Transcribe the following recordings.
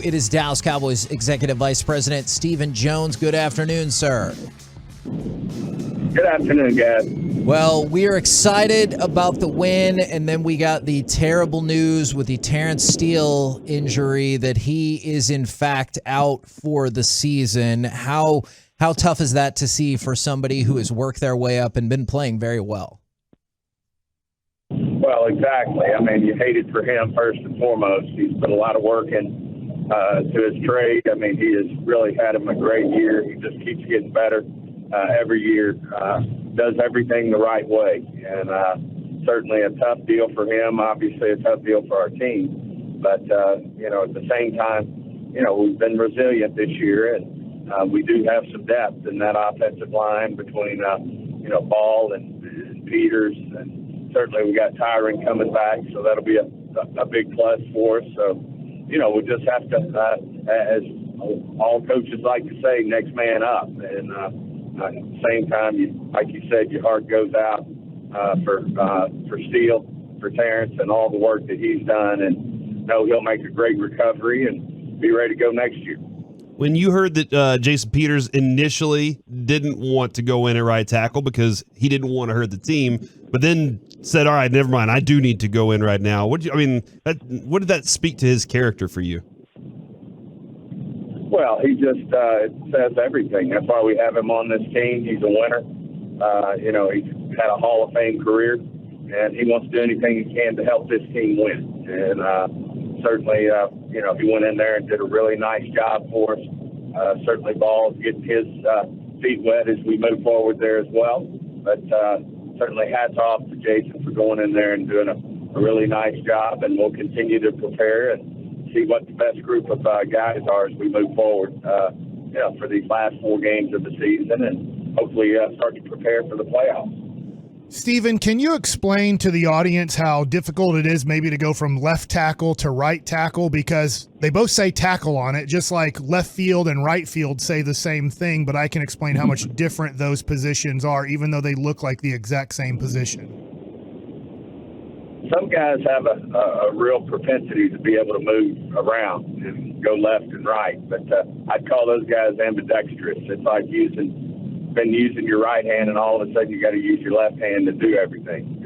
It is Dallas Cowboys Executive Vice President Stephen Jones. Good afternoon, sir. Good afternoon, guys. Well, we are excited about the win, and then we got the terrible news with the Terrence Steele injury that he is in fact out for the season. How tough is that to see for somebody who has worked their way up and been playing very well? Well, exactly. I mean, you hate it for him first and foremost. He's put a lot of work in to his trade. I mean, he has really had him a great year. He just keeps getting better every year. Does everything the right way, and certainly a tough deal for him. Obviously, a tough deal for our team. But at the same time, we've been resilient this year, and we do have some depth in that offensive line between Ball and Peters, and certainly we got Tyron coming back, so that'll be a big plus for us. So. We just have to, as all coaches like to say, next man up. And at the same time, like you said, your heart goes out for Steele, for Terrence, and all the work that he's done. And he'll make a great recovery and be ready to go next year. When you heard that Jason Peters initially didn't want to go in at right tackle because he didn't want to hurt the team, but then said, all right, never mind, I do need to go in right now. What did that speak to his character for you? Well, he just it says everything. That's why we have him on this team. He's a winner. He's had a Hall of Fame career, and he wants to do anything he can to help this team win. And certainly, he went in there and did a really nice job for us. Certainly, Ball's getting his feet wet as we move forward there as well. But certainly, hats off to Jason for going in there and doing a really nice job. And we'll continue to prepare and see what the best group of guys are as we move forward, for these last 4 games of the season, and hopefully start to prepare for the playoffs. Stephen, can you explain to the audience how difficult it is maybe to go from left tackle to right tackle? Because they both say tackle on it, just like left field and right field say the same thing, but I can explain how much different those positions are, even though they look like the exact same position. Some guys have a real propensity to be able to move around and go left and right, but I'd call those guys ambidextrous. It's like been using your right hand, and all of a sudden you got to use your left hand to do everything.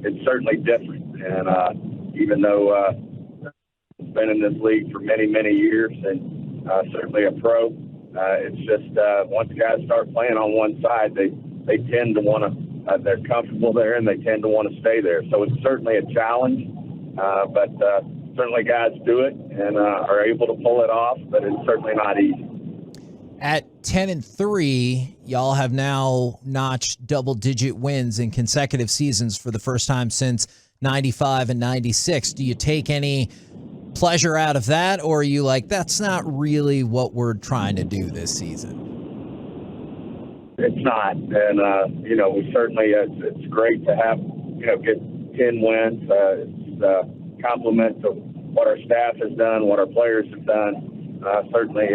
It's certainly different, and even though I've been in this league for many, many years, and certainly a pro, it's just once guys start playing on one side, they tend to want to. They're comfortable there, and they tend to want to stay there. So it's certainly a challenge, but certainly guys do it and are able to pull it off, but it's certainly not easy. At 10-3, y'all have now notched double-digit wins in consecutive seasons for the first time since 95 and 96. Do you take any pleasure out of that, or are you like, that's not really what we're trying to do this season? It's not, and we certainly it's great to have get 10 wins. It's a compliment to what our staff has done, what our players have done. Certainly,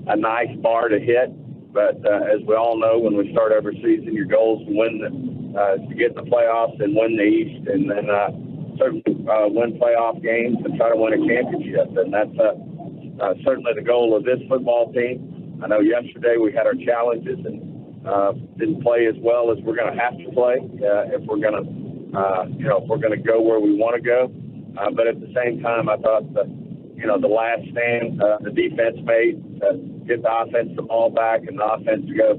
a nice bar to hit. But as we all know, when we start every season, your goal is to win, to get in the playoffs and win the East, and then certainly win playoff games and try to win a championship. And that's certainly the goal of this football team. I know yesterday we had our challenges and didn't play as well as we're going to have to play if we're going to go where we want to go. But at the same time, I thought the last stand the defense made to get the offense the ball back and the offense to go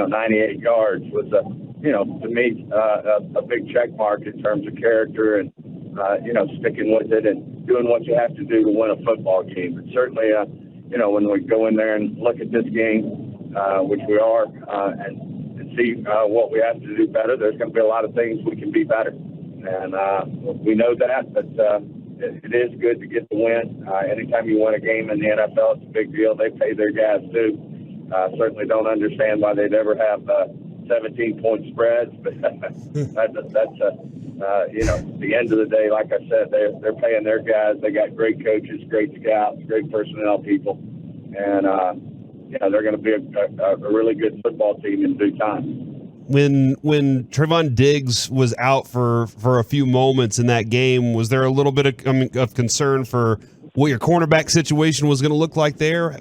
98 yards was to me a big check mark in terms of character and sticking with it and doing what you have to do to win a football game. But certainly when we go in there and look at this game, which we are, and see what we have to do better, there's going to be a lot of things we can be better. And we know that, but it is good to get the win. Anytime you win a game in the NFL, it's a big deal. They pay their guys too. Certainly don't understand why they'd ever have 17-point spreads, but that's the end of the day, like I said, they're paying their guys. They got great coaches, great scouts, great personnel people, and they're going to be a really good football team in due time. When Trevon Diggs was out for a few moments in that game, was there a little bit of concern for what your cornerback situation was going to look like there?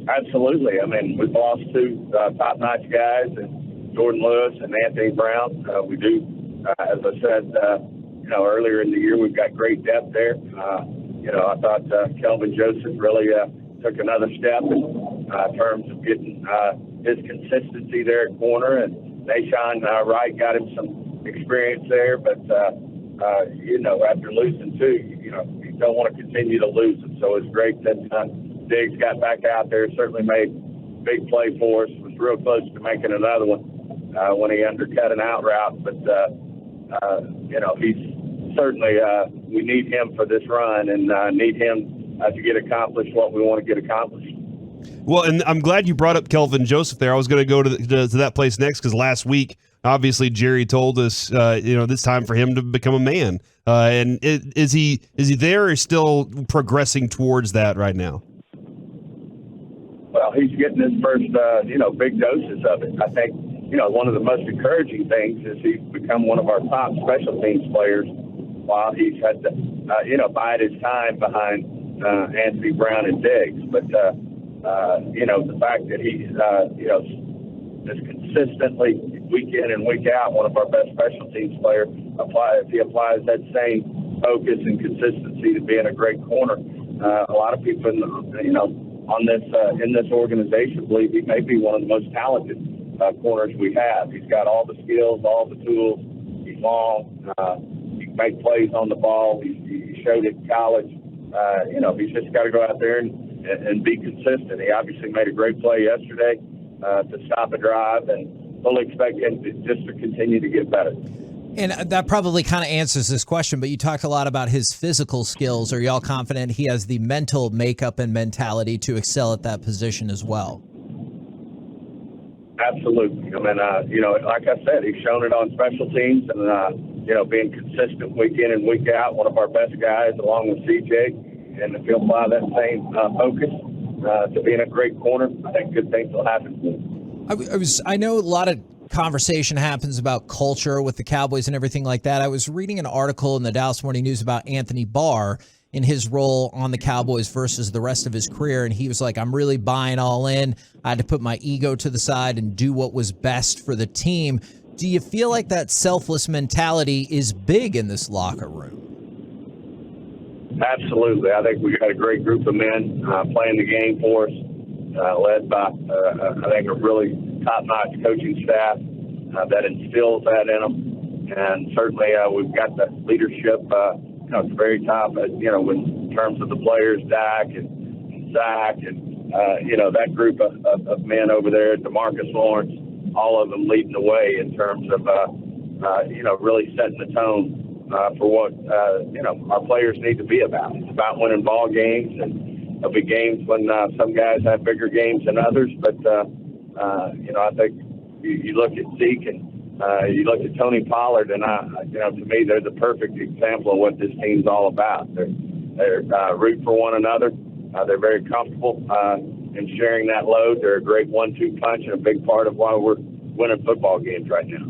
Absolutely. I mean, we've lost two top-notch guys, and Jordan Lewis and Anthony Brown. We do, as I said, earlier in the year, we've got great depth there. I thought Kelvin Joseph really took another step in terms of getting his consistency there at corner, and Nashawn Wright got him some experience there. But, after losing two, you don't want to continue to lose them. So it's great that Diggs got back out there, certainly made a big play for us, was real close to making another one when he undercut an out route. But, he's certainly, we need him for this run and need him to get accomplished what we want to get accomplished. Well, and I'm glad you brought up Kelvin Joseph there. I was going to go to that place next because last week, obviously, Jerry told us, this time for him to become a man. And is he there or still progressing towards that right now? Well, he's getting his first, big doses of it. I think, one of the most encouraging things is he's become one of our top special teams players while he's had to, bide his time behind Anthony Brown and Diggs. But, the fact that he's, is consistently week in and week out one of our best special teams players, if he applies that same focus and consistency to being a great corner, a lot of people, in this organization believe he may be one of the most talented corners we have. He's got all the skills, all the tools. He's long. He can make plays on the ball. He showed it in college. He's just got to go out there and be consistent. He obviously made a great play yesterday to stop a drive, and we'll expect him to continue to get better. And that probably kind of answers this question, but you talked a lot about his physical skills. Are y'all confident he has the mental makeup and mentality to excel at that position as well? Absolutely. I mean, like I said, he's shown it on special teams and, being consistent week in and week out, one of our best guys along with CJ. And if he'll apply that same focus to being a great corner, I think good things will happen. I know a lot of conversation happens about culture with the Cowboys and everything like that. I was reading an article in the Dallas Morning News about Anthony Barr in his role on the Cowboys versus the rest of his career. And he was like, I'm really buying all in. I had to put my ego to the side and do what was best for the team. Do you feel like that selfless mentality is big in this locker room? Absolutely. I think we got a great group of men playing the game for us, led by, I think, a really top-notch coaching staff that instills that in them. And certainly we've got the leadership at the very top, in terms of the players, Dak and Zach and, that group of men over there, DeMarcus Lawrence, all of them leading the way in terms of, really setting the tone for what, our players need to be about. It's about winning ball games, and there'll be games when some guys have bigger games than others. But, I think you look at Zeke and you look at Tony Pollard, and, to me, they're the perfect example of what this team's all about. They're root for one another. They're very comfortable in sharing that load. They're a great 1-2 punch and a big part of why we're winning football games right now.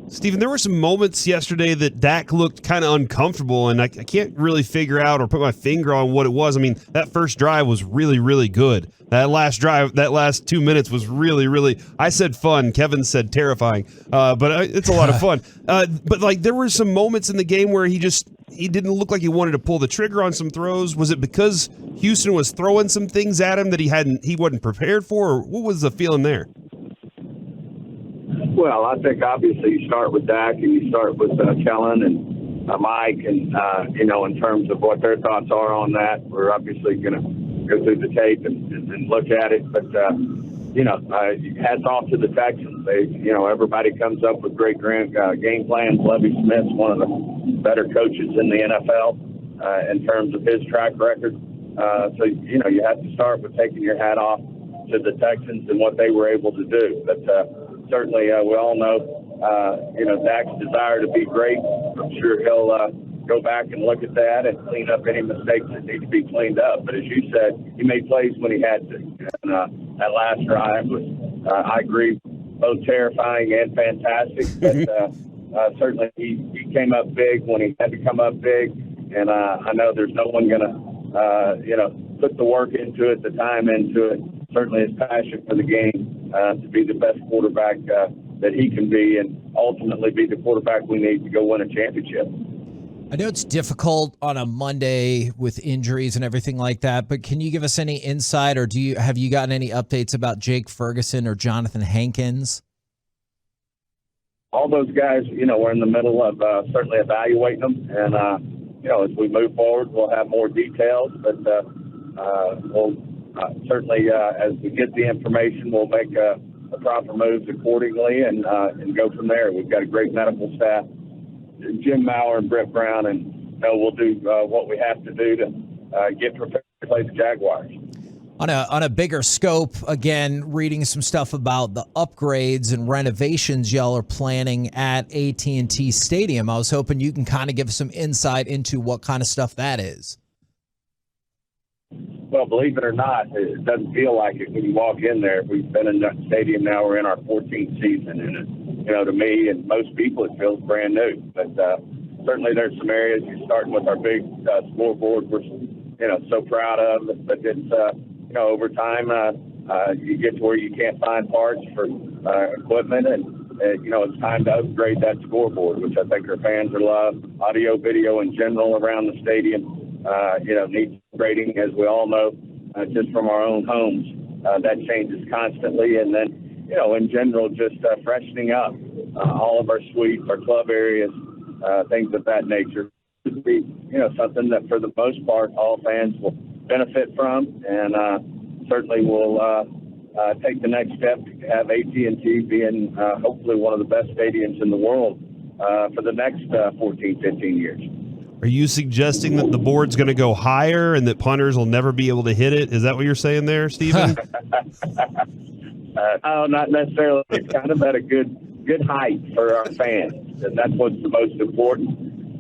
Steven, there were some moments yesterday that Dak looked kind of uncomfortable, and I can't really figure out or put my finger on what it was. I mean, that first drive was really, really good. That last drive, that last 2 minutes was really, really, I said fun. Kevin said terrifying, but it's a lot of fun. But there were some moments in the game where he didn't look like he wanted to pull the trigger on some throws. Was it because Houston was throwing some things at him that he wasn't prepared for, or what was the feeling there? Well, I think obviously you start with Dak and you start with Kellen and Mike, and in terms of what their thoughts are on that, we're obviously going to go through the tape and look at it. But hats off to the Texans. They, everybody comes up with great game plans. Lovie Smith's one of the better coaches in the NFL in terms of his track record. So you have to start with taking your hat off to the Texans and what they were able to do. But certainly, we all know, Dak's desire to be great. I'm sure he'll go back and look at that and clean up any mistakes that need to be cleaned up. But as you said, he made plays when he had to. And that last drive was, I agree, both terrifying and fantastic. But certainly he came up big when he had to come up big. And I know there's no one going to, put the work into it, the time into it, certainly his passion for the game to be the best quarterback that he can be and ultimately be the quarterback we need to go win a championship. I know it's difficult on a Monday with injuries and everything like that, but can you give us any insight, or have you gotten any updates about Jake Ferguson or Jonathan Hankins? All those guys, we're in the middle of certainly evaluating them. And, as we move forward, we'll have more details. But we'll certainly, as we get the information, we'll make the proper moves accordingly and go from there. We've got a great medical staff, Jim Maurer and Brett Brown, and we'll do what we have to do to get prepared to play the Jaguars. On a bigger scope, again, reading some stuff about the upgrades and renovations y'all are planning at AT&T Stadium. I was hoping you can kind of give us some insight into what kind of stuff that is. Well, believe it or not, it doesn't feel like it when you walk in there. We've been in that stadium now. We're in our 14th season, and to me and most people, it feels brand new. But certainly there's some areas. You're starting with our big scoreboard, we're so proud of it. But it's over time, you get to where you can't find parts for equipment, and it's time to upgrade that scoreboard, which I think our fans are love. Audio, video in general around the stadium, needs upgrading, as we all know, just from our own homes. That changes constantly, and then in general, just freshening up all of our suites, our club areas, things of that nature. It be something that for the most part all fans will benefit from, and certainly we'll take the next step to have AT&T being hopefully one of the best stadiums in the world for the next 14, 15 years. Are you suggesting that the board's going to go higher and that punters will never be able to hit it? Is that what you're saying there, Stephen? No, not necessarily. It's kind of at a good height for our fans, and that's what's the most important.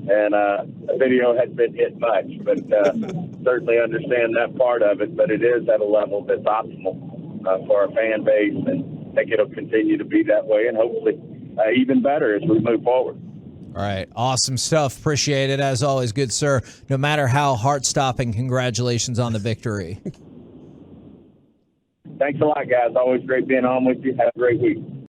And the video hasn't been hit much, but certainly understand that part of it. But it is at a level that's optimal for our fan base, and I think it'll continue to be that way, and hopefully even better as we move forward. All right. Awesome stuff. Appreciate it. As always, good sir. No matter how heart-stopping, congratulations on the victory. Thanks a lot, guys. Always great being on with you. Have a great week.